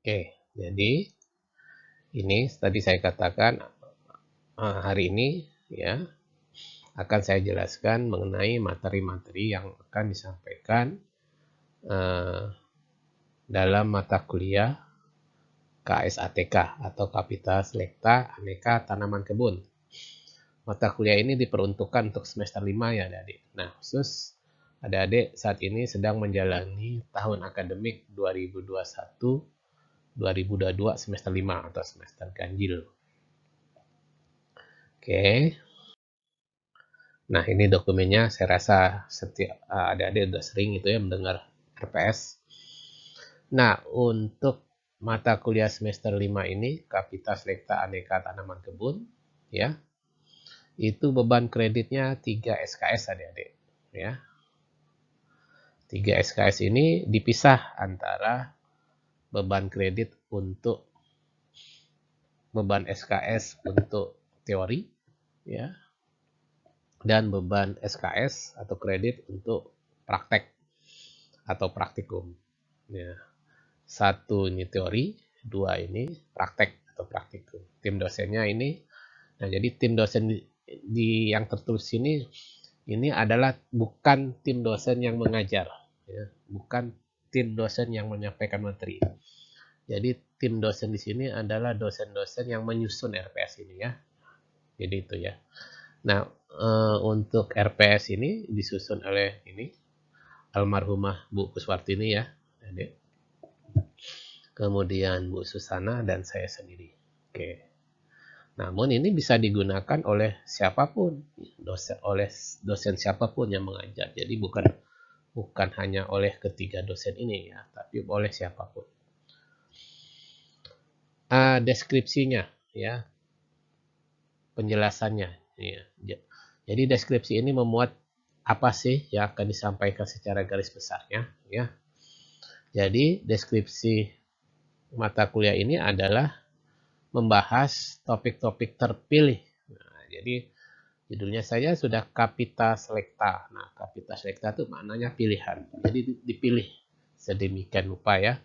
Oke, jadi ini tadi saya katakan hari ini ya akan saya jelaskan mengenai materi-materi yang akan disampaikan eh, dalam mata kuliah KSATK atau Kapita Selekta Aneka Tanaman Kebun. Mata kuliah ini diperuntukkan untuk semester 5 ya adik-adik. Nah, khusus adik-adik saat ini sedang menjalani tahun akademik 2021-2022 semester 5 atau semester ganjil. Oke. Nah, ini dokumennya. Saya rasa setiap adik-adik udah sering itu ya mendengar RPS. Nah, untuk mata kuliah semester 5 ini, Kapita Selekta Aneka Tanaman Kebun, ya, itu beban kreditnya 3 SKS adik-adik. Ya, 3 SKS ini dipisah antara beban kredit untuk beban SKS untuk teori, ya, dan beban SKS atau kredit untuk praktek atau praktikum. Ya, satu ini teori, dua ini praktek atau praktikum. Tim dosennya ini, nah jadi tim dosen di yang tertulis ini adalah bukan tim dosen yang mengajar, ya, bukan tim dosen yang menyampaikan materi. Jadi tim dosen di sini adalah dosen-dosen yang menyusun RPS ini ya. Jadi itu ya. Nah, untuk RPS ini disusun oleh ini almarhumah Bu Kuswartini ya. Jadi, kemudian Bu Susana dan saya sendiri. Oke. Namun ini bisa digunakan oleh siapapun, dosen siapapun yang mengajar. Jadi bukan hanya oleh ketiga dosen ini ya, tapi oleh siapapun. Deskripsinya ya, penjelasannya ya. Jadi deskripsi ini memuat apa sih yang akan disampaikan secara garis besarnya ya. Jadi deskripsi mata kuliah ini adalah membahas topik-topik terpilih. Nah, jadi judulnya saya sudah Kapita Selekta. Nah, Kapita Selekta itu maknanya pilihan. Jadi dipilih sedemikian rupa ya.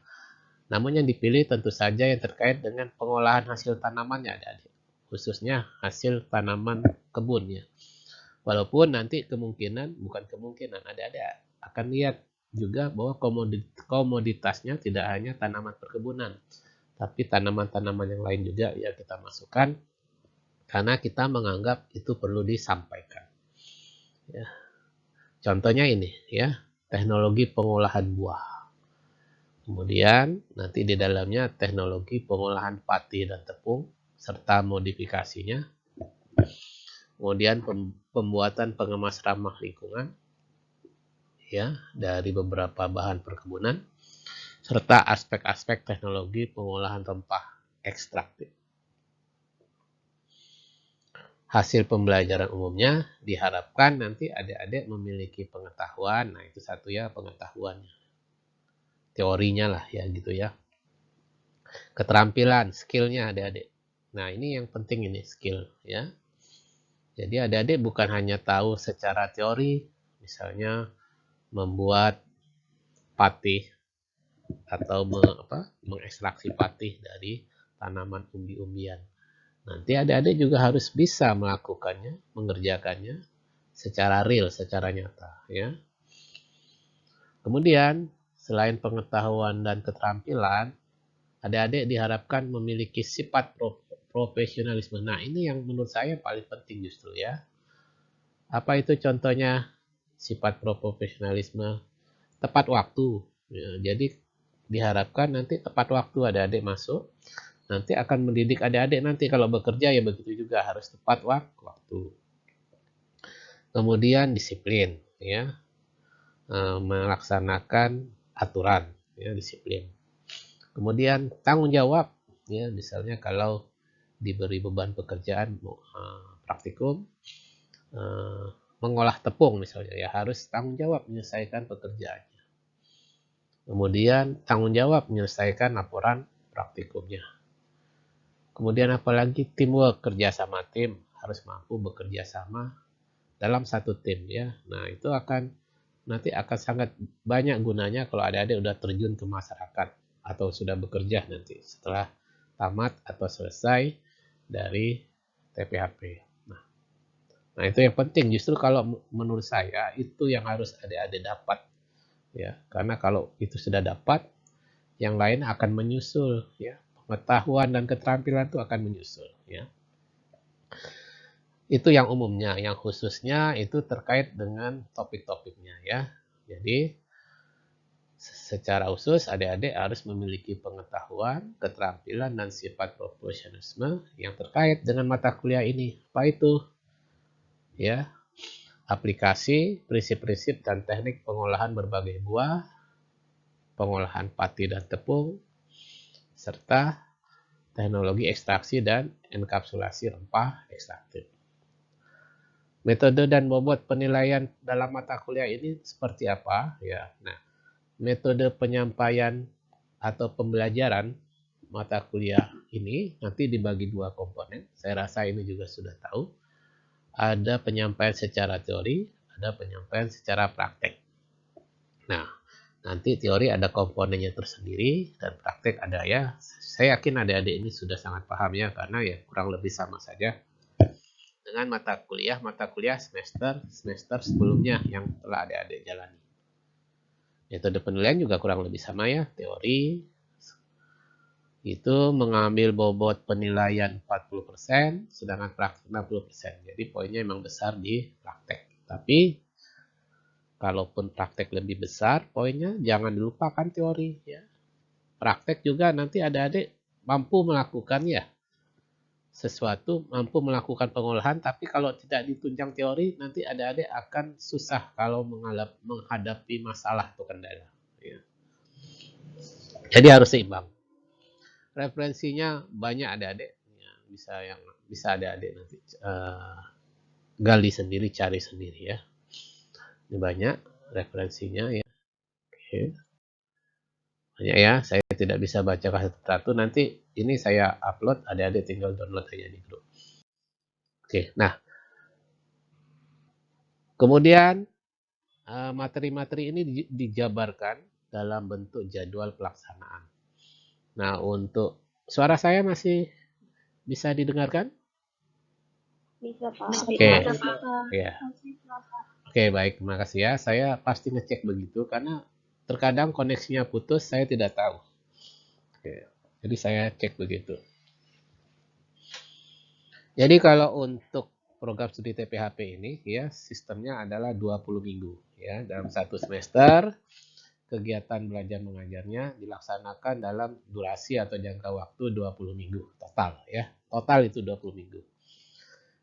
Namun yang dipilih tentu saja yang terkait dengan pengolahan hasil tanamannya, adik-adik. Khususnya hasil tanaman kebun ya. Walaupun nanti bukan kemungkinan, ada akan lihat juga bahwa komoditasnya tidak hanya tanaman perkebunan, tapi tanaman-tanaman yang lain juga ya kita masukkan karena kita menganggap itu perlu disampaikan. Ya. Contohnya ini ya, teknologi pengolahan buah. Kemudian nanti di dalamnya teknologi pengolahan pati dan tepung serta modifikasinya. Kemudian pembuatan pengemas ramah lingkungan ya dari beberapa bahan perkebunan serta aspek-aspek teknologi pengolahan rempah ekstraktif. Hasil pembelajaran umumnya diharapkan nanti adik-adik memiliki pengetahuan. Nah, itu satu ya pengetahuannya. Teorinya lah ya gitu ya. Keterampilan, skillnya adik-adik. Nah, ini yang penting ini skill ya. Jadi adik-adik bukan hanya tahu secara teori, misalnya membuat patih atau mengekstraksi patih dari tanaman umbi-umbian. Nanti adik-adik juga harus bisa melakukannya, mengerjakannya secara real, secara nyata ya. Kemudian selain pengetahuan dan keterampilan, adik-adik diharapkan memiliki sifat profesionalisme. Nah, ini yang menurut saya paling penting justru ya. Apa itu contohnya sifat profesionalisme? Tepat waktu. Ya, jadi diharapkan nanti tepat waktu adik-adik masuk. Nanti akan mendidik adik-adik nanti kalau bekerja ya begitu juga harus tepat waktu. Kemudian disiplin ya. Melaksanakan aturan ya, disiplin. Kemudian tanggung jawab ya, misalnya kalau diberi beban pekerjaan praktikum mengolah tepung misalnya ya harus tanggung jawab menyelesaikan pekerjaannya. Kemudian tanggung jawab menyelesaikan laporan praktikumnya. Kemudian apalagi teamwork, kerja sama tim, harus mampu bekerja sama dalam satu tim ya. Nah, itu nanti akan sangat banyak gunanya kalau adik-adik udah terjun ke masyarakat atau sudah bekerja nanti setelah tamat atau selesai dari TPHP. Nah, itu yang penting. Justru kalau menurut saya itu yang harus adik-adik dapat, ya. Karena kalau itu sudah dapat, yang lain akan menyusul, ya. Pengetahuan dan keterampilan itu akan menyusul, ya. Itu yang umumnya, yang khususnya itu terkait dengan topik-topiknya, ya. Jadi secara khusus adik-adik harus memiliki pengetahuan, keterampilan, dan sifat profesionalisme yang terkait dengan mata kuliah ini. Apa itu? Ya, aplikasi, prinsip-prinsip dan teknik pengolahan berbagai buah, pengolahan pati dan tepung, serta teknologi ekstraksi dan enkapsulasi rempah ekstraktif. Metode dan bobot penilaian dalam mata kuliah ini seperti apa? Ya, nah, metode penyampaian atau pembelajaran mata kuliah ini nanti dibagi dua komponen. Saya rasa ini juga sudah tahu. Ada penyampaian secara teori, ada penyampaian secara praktek. Nah, nanti teori ada komponennya tersendiri dan praktek ada, ya. Saya yakin adik-adik ini sudah sangat paham, ya, karena ya kurang lebih sama saja dengan mata kuliah semester sebelumnya yang telah adik-adik jalani. Metode penilaian juga kurang lebih sama, ya. Teori itu mengambil bobot penilaian 40%, sedangkan praktek 60%. Jadi poinnya memang besar di praktek. Tapi kalaupun praktek lebih besar, poinnya jangan dilupakan teori, ya. Praktek juga nanti adik-adik mampu melakukan, ya, sesuatu, mampu melakukan pengolahan, tapi kalau tidak ditunjang teori, nanti adik-adik akan susah kalau menghadapi masalah atau kendala, ya. Jadi harus seimbang. Referensinya banyak adik-adik, ya, bisa adik-adik nanti gali sendiri, cari sendiri, ya. Ini banyak referensinya, ya. Oke. Banyak, ya, saya tidak bisa baca satu-satu. Nanti ini saya upload, adik-adik tinggal download aja di grup. Oke, nah, kemudian materi-materi ini dijabarkan dalam bentuk jadwal pelaksanaan. Nah, untuk suara saya masih bisa didengarkan? Bisa, Pak. Oke. Ya. Oke, baik. Terima kasih, ya. Saya pasti ngecek begitu karena terkadang koneksinya putus, saya tidak tahu. Oke. Jadi saya cek begitu. Jadi kalau untuk program studi TPHP ini, ya, sistemnya adalah 20 minggu, ya. Dalam satu semester kegiatan belajar mengajarnya dilaksanakan dalam durasi atau jangka waktu 20 minggu total, ya. Total itu 20 minggu.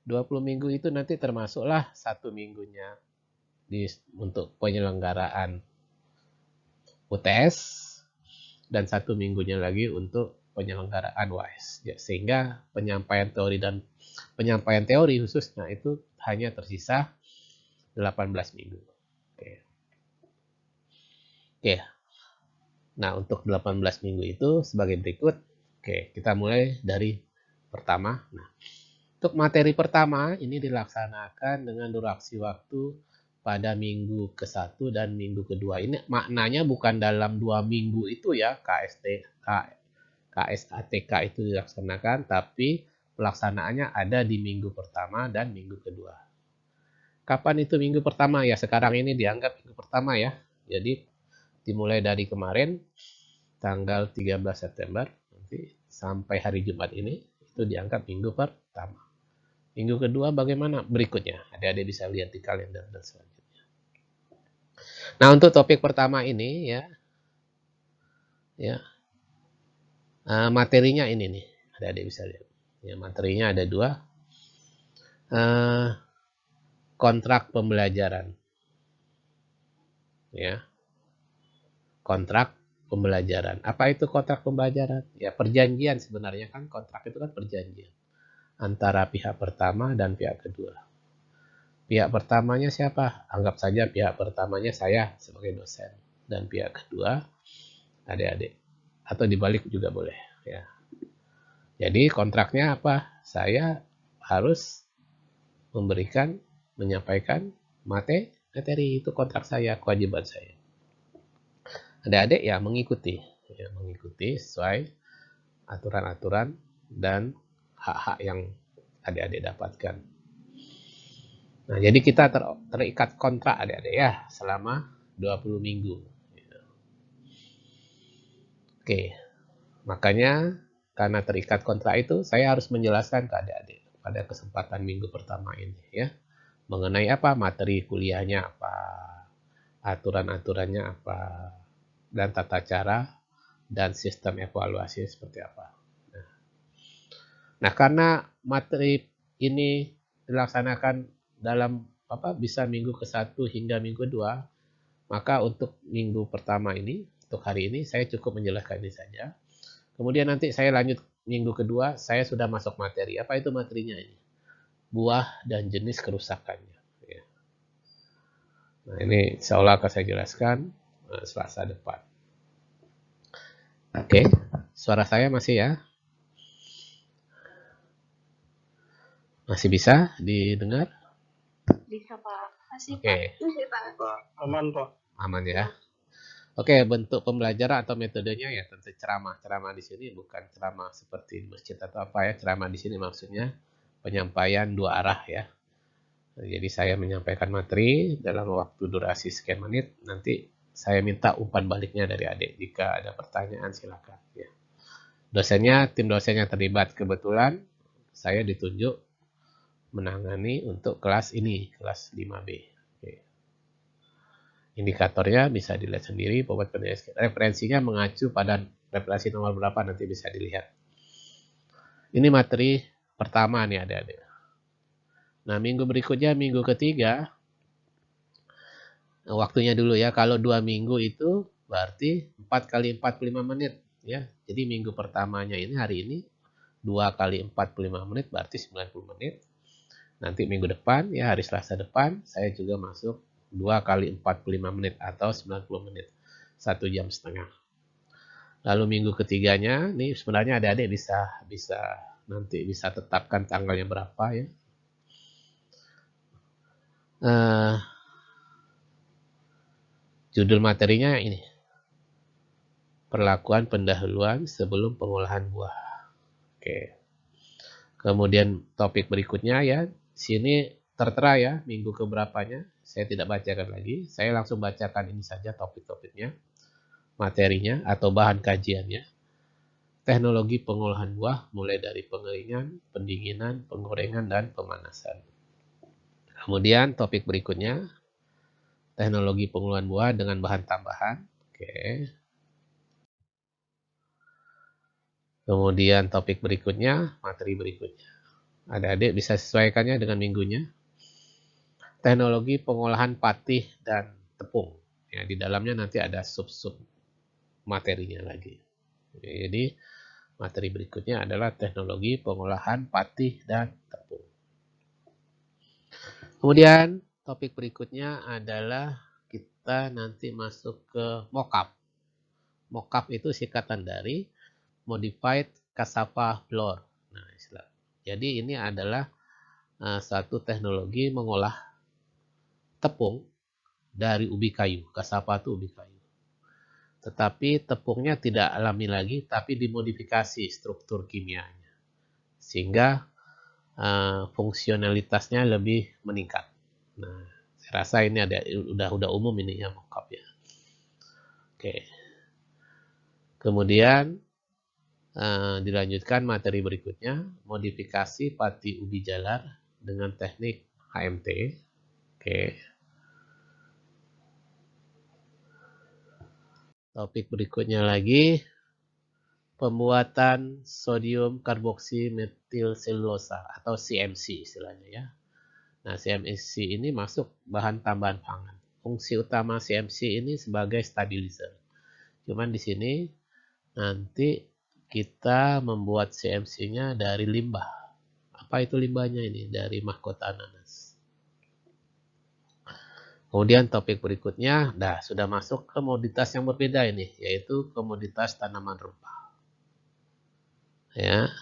20 minggu itu nanti termasuklah 1 minggunya untuk penyelenggaraan UTS dan 1 minggunya lagi untuk penyelenggaraan UAS, ya, sehingga penyampaian teori khususnya itu hanya tersisa 18 minggu. Oke. Oke. Nah, untuk 18 minggu itu sebagai berikut. Oke, kita mulai dari pertama. Nah, untuk materi pertama ini dilaksanakan dengan durasi waktu pada minggu ke-1 dan minggu kedua. Ini maknanya bukan dalam 2 minggu itu, ya, KSATK itu dilaksanakan, tapi pelaksanaannya ada di minggu pertama dan minggu kedua. Kapan itu minggu pertama? Ya, sekarang ini dianggap minggu pertama, ya. Jadi dimulai dari kemarin tanggal 13 September nanti sampai hari Jumat ini itu dianggap minggu pertama. Minggu kedua bagaimana? Berikutnya. Adik-adik bisa lihat di kalender dan selanjutnya. Nah, untuk topik pertama ini, ya, materinya ini nih. Adik-adik bisa lihat. Ya, materinya ada 2. Kontrak pembelajaran. Ya. Kontrak pembelajaran. Apa itu kontrak pembelajaran? Ya, perjanjian sebenarnya, kan kontrak itu kan perjanjian antara pihak pertama dan pihak kedua. Pihak pertamanya siapa? Anggap saja pihak pertamanya saya sebagai dosen dan pihak kedua adik-adik, atau dibalik juga boleh, ya. Jadi kontraknya apa? Saya harus menyampaikan materi, itu kontrak saya, kewajiban saya. Adik-adik ya mengikuti, ya, mengikuti sesuai aturan-aturan dan hak-hak yang adik-adik dapatkan. Nah, jadi kita terikat kontrak adik-adik ya selama 20 minggu. Oke, makanya karena terikat kontrak itu saya harus menjelaskan ke adik-adik pada kesempatan minggu pertama ini ya. Mengenai apa materi kuliahnya apa, aturan-aturannya apa, dan tata cara dan sistem evaluasi seperti apa. Nah, karena materi ini dilaksanakan dalam bisa minggu ke-1 hingga minggu ke-2, maka untuk minggu pertama ini, untuk hari ini saya cukup menjelaskan ini saja. Kemudian nanti saya lanjut minggu kedua, saya sudah masuk materi. Apa itu materinya ini? Buah dan jenis kerusakannya. Nah, ini insya Allah akan saya jelaskan Selasa depan. Oke, suara saya masih ya? Masih bisa didengar? Bisa Pak. Masih Oke. Pak. Masih Pak. Aman Pak. Aman ya. Oke, bentuk pembelajaran atau metodenya ya tentu ceramah. Ceramah di sini bukan ceramah seperti di masjid atau apa ya. Ceramah di sini maksudnya penyampaian dua arah ya. Jadi saya menyampaikan materi dalam waktu durasi sekian menit. Nanti saya minta umpan baliknya dari adik. Jika ada pertanyaan silakan. Ya. Dosennya, tim dosennya terlibat. Kebetulan saya ditunjuk menangani untuk kelas ini, kelas 5B. Oke. Indikatornya bisa dilihat sendiri. Referensinya mengacu pada referensi nomor berapa nanti bisa dilihat. Ini materi pertama nih adik-adik. Nah, minggu berikutnya, minggu ketiga, waktunya dulu ya. Kalau 2 minggu itu berarti 4 kali 45 menit. Ya. Jadi minggu pertamanya ini hari ini 2 kali 45 menit berarti 90 menit. Nanti minggu depan, ya hari Selasa depan, saya juga masuk 2 kali 45 menit atau 90 menit. 1 jam setengah. Lalu minggu ketiganya, nih sebenarnya adik-adik bisa nanti bisa tetapkan tanggalnya berapa ya. Judul materinya ini. Perlakuan pendahuluan sebelum pengolahan buah. Oke. Kemudian topik berikutnya ya. Sini tertera ya minggu keberapanya. Saya tidak bacakan lagi. Saya langsung bacakan ini saja topik-topiknya. Materinya atau bahan kajiannya. Teknologi pengolahan buah mulai dari pengeringan, pendinginan, penggorengan, dan pemanasan. Kemudian topik berikutnya, teknologi pengolahan buah dengan bahan tambahan. Oke. Kemudian topik berikutnya, materi berikutnya. Adik-adik bisa sesuaikannya dengan minggunya. Teknologi pengolahan patih dan tepung. Ya, di dalamnya nanti ada sub-sub materinya lagi. Jadi materi berikutnya adalah teknologi pengolahan patih dan tepung. Kemudian topik berikutnya adalah kita nanti masuk ke mockup. Mockup itu singkatan dari Modified Cassava Flour. Nah, jadi ini adalah satu teknologi mengolah tepung dari ubi kayu. Cassava itu ubi kayu. Tetapi tepungnya tidak alami lagi, tapi dimodifikasi struktur kimianya. Sehingga fungsionalitasnya lebih meningkat. Nah, saya rasa ini udah umum ini ya mockup ya. Oke. Kemudian dilanjutkan materi berikutnya, modifikasi pati ubi jalar dengan teknik HMT. Oke. Topik berikutnya lagi, pembuatan sodium karboksi metil selulosa atau CMC istilahnya ya. Nah, CMC ini masuk bahan tambahan pangan. Fungsi utama CMC ini sebagai stabilizer. Cuman di sini nanti kita membuat CMC-nya dari limbah. Apa itu limbahnya ini? Dari mahkota nanas. Kemudian topik berikutnya, sudah masuk komoditas yang berbeda ini, yaitu komoditas tanaman rempah. Ya.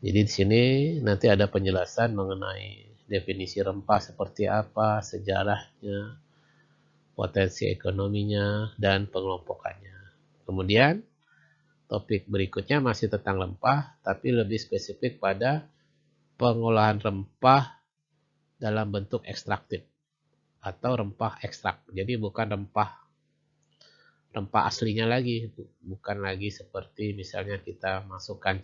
Jadi di sini nanti ada penjelasan mengenai definisi rempah seperti apa, sejarahnya, potensi ekonominya, dan pengelompokannya. Kemudian topik berikutnya masih tentang rempah, tapi lebih spesifik pada pengolahan rempah dalam bentuk ekstraktif atau rempah ekstrak. Jadi bukan rempah aslinya lagi, bukan lagi seperti misalnya kita masukkan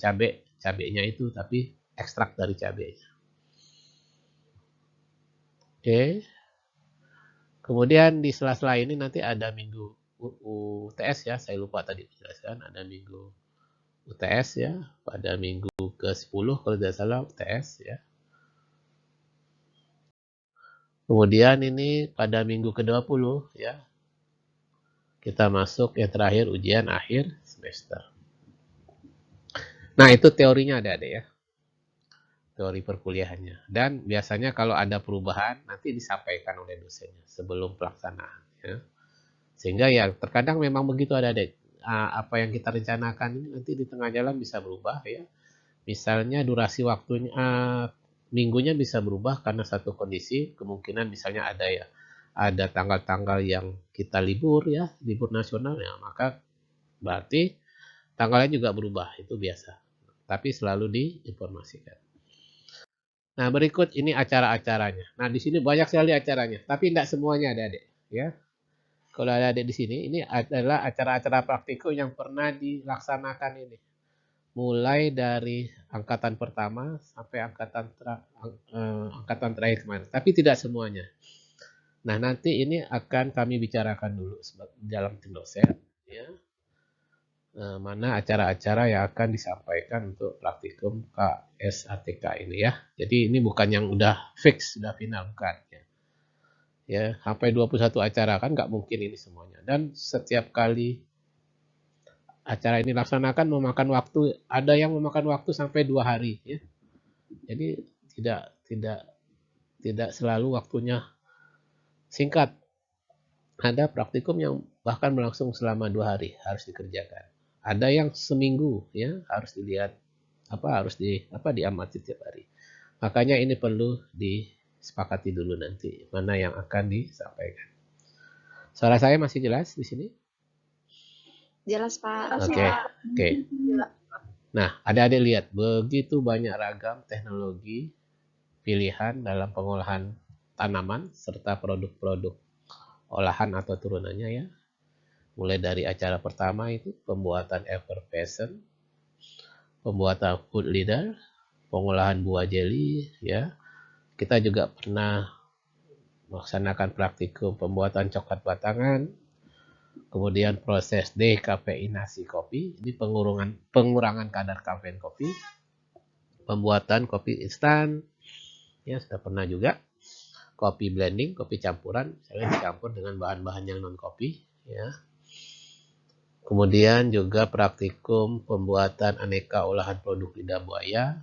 cabenya itu, tapi ekstrak dari cabenya. Oke. Kemudian di sela-sela ini nanti ada minggu UTS ya, saya lupa tadi menjelaskan, ada minggu UTS ya, pada minggu ke-10 kalau tidak salah UTS ya. Kemudian ini pada minggu ke-20 ya, kita masuk yang terakhir ujian akhir semester. Nah, itu teorinya ada ya. Teori perkuliahannya. Dan biasanya kalau ada perubahan nanti disampaikan oleh dosennya sebelum pelaksanaan ya. Sehingga ya terkadang memang begitu ada apa yang kita rencanakan ini nanti di tengah jalan bisa berubah ya. Misalnya durasi waktunya minggunya bisa berubah karena satu kondisi, kemungkinan misalnya ada tanggal-tanggal yang kita libur ya, libur nasional ya, maka berarti tanggalnya juga berubah, itu biasa. Tapi selalu diinformasikan. Nah, berikut ini acara-acaranya. Nah, di sini banyak sekali acaranya, tapi tidak semuanya adik-adik ya. Kalau adik-adik di sini, ini adalah acara-acara praktikum yang pernah dilaksanakan ini. Mulai dari angkatan pertama sampai angkatan terakhir kemarin, tapi tidak semuanya. Nah, nanti ini akan kami bicarakan dulu dalam tim dosen ya. Mana acara-acara yang akan disampaikan untuk praktikum KSATK ini ya. Jadi ini bukan yang udah fix, sudah final, bukan ya. Ya, sampai 21 acara kan nggak mungkin ini semuanya. Dan setiap kali acara ini dilaksanakan memakan waktu, ada yang memakan waktu sampai 2 hari ya. Jadi tidak selalu waktunya singkat. Ada praktikum yang bahkan berlangsung selama 2 hari harus dikerjakan. Ada yang seminggu ya, harus dilihat harus diamati tiap hari. Makanya ini perlu disepakati dulu nanti mana yang akan disampaikan. Suara saya masih jelas di sini? Jelas, Pak. Oke. Nah, adik-adik lihat begitu banyak ragam teknologi pilihan dalam pengolahan tanaman serta produk-produk olahan atau turunannya ya. Mulai dari acara pertama itu pembuatan effervescent, pembuatan food leader, pengolahan buah jeli ya. Kita juga pernah melaksanakan praktikum pembuatan coklat batangan, kemudian proses dekafeinasi kopi, ini pengurangan kadar kafein kopi, pembuatan kopi instan, ya sudah pernah juga, kopi blending, kopi campuran, misalnya dicampur dengan bahan-bahan yang non kopi, ya. Kemudian juga praktikum pembuatan aneka olahan produk lidah buaya,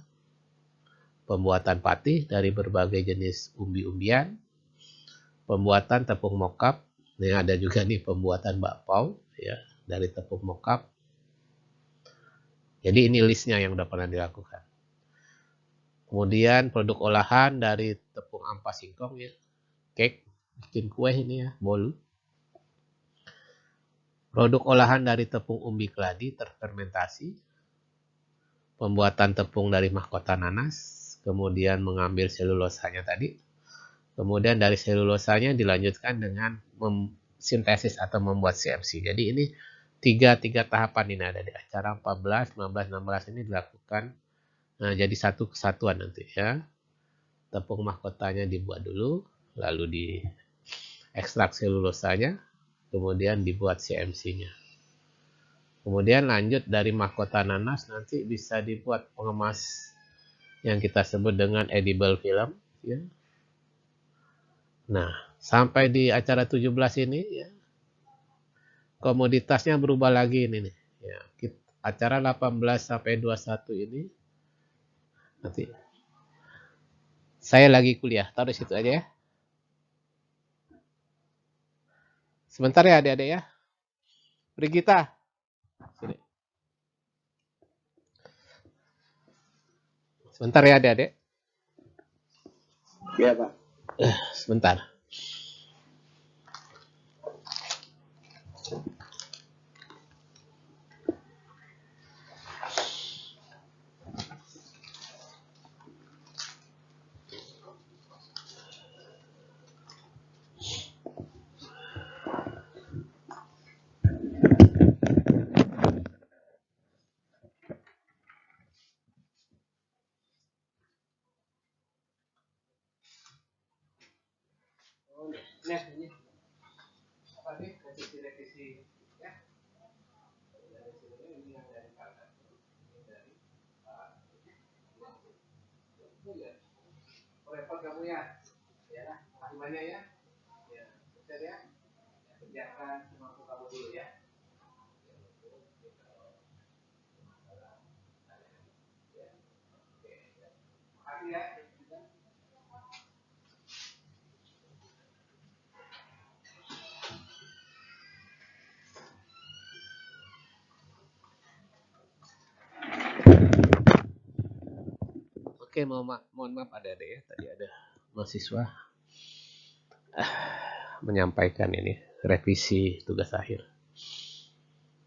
pembuatan patih dari berbagai jenis umbi-umbian, pembuatan tepung mokap, ini ada juga nih pembuatan bakpao ya dari tepung mokap. Jadi ini listnya yang sudah pernah dilakukan. Kemudian produk olahan dari tepung ampas singkong ya, cake, bikin kue ini ya, bolu. Produk olahan dari tepung umbi keladi terfermentasi, pembuatan tepung dari mahkota nanas, kemudian mengambil selulosanya tadi, kemudian dari selulosanya dilanjutkan dengan sintesis atau membuat CMC. Jadi ini tiga tahapan ini ada di acara 14, 15, 16 ini dilakukan jadi satu kesatuan nanti ya. Tepung mahkotanya dibuat dulu, lalu di ekstrak selulosanya, kemudian dibuat CMC-nya. Kemudian lanjut dari mahkota nanas nanti bisa dibuat pengemas yang kita sebut dengan edible film ya. Nah, sampai di acara 17 ini ya, komoditasnya berubah lagi ini nih. Ya, acara 18 sampai 21 ini nanti saya lagi kuliah, taruh di situ aja ya. Sebentar ya adik-adik ya. Brigita. Sini. Sebentar ya adik-adik. Iya, Pak. Sebentar. Repot kamu ya. Ya, makasih banyak ya. Ya, sukses ya. Kerjakan semampu kamu dulu ya. Makasih ya. Oke, mohon maaf ada ya. Tadi ada mahasiswa menyampaikan ini revisi tugas akhir.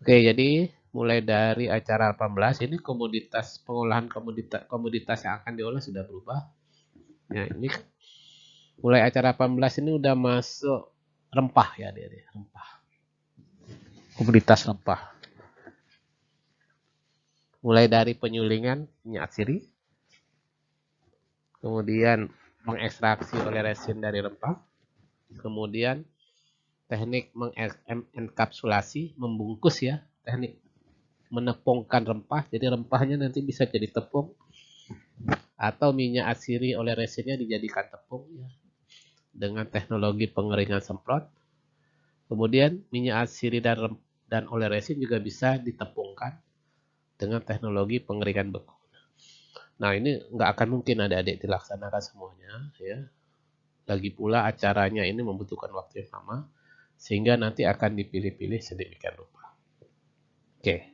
Oke, jadi mulai dari acara 18 ini pengolahan komoditas yang akan diolah sudah berubah. Ya, ini mulai acara 18 ini udah masuk rempah ya dia, rempah. Komoditas rempah. Mulai dari penyulingan minyak siri, kemudian mengekstraksi oleh resin dari rempah, kemudian teknik mengenkapsulasi, membungkus ya, teknik menepungkan rempah, jadi rempahnya nanti bisa jadi tepung, atau minyak asiri oleh resinnya dijadikan tepung ya, dengan teknologi pengeringan semprot. Kemudian minyak asiri dan oleh resin juga bisa ditepungkan dengan teknologi pengeringan beku. Nah ini nggak akan mungkin adik-adik dilaksanakan semuanya ya. Lagi pula acaranya ini membutuhkan waktu yang lama, sehingga nanti akan dipilih-pilih sedemikian rupa. Oke.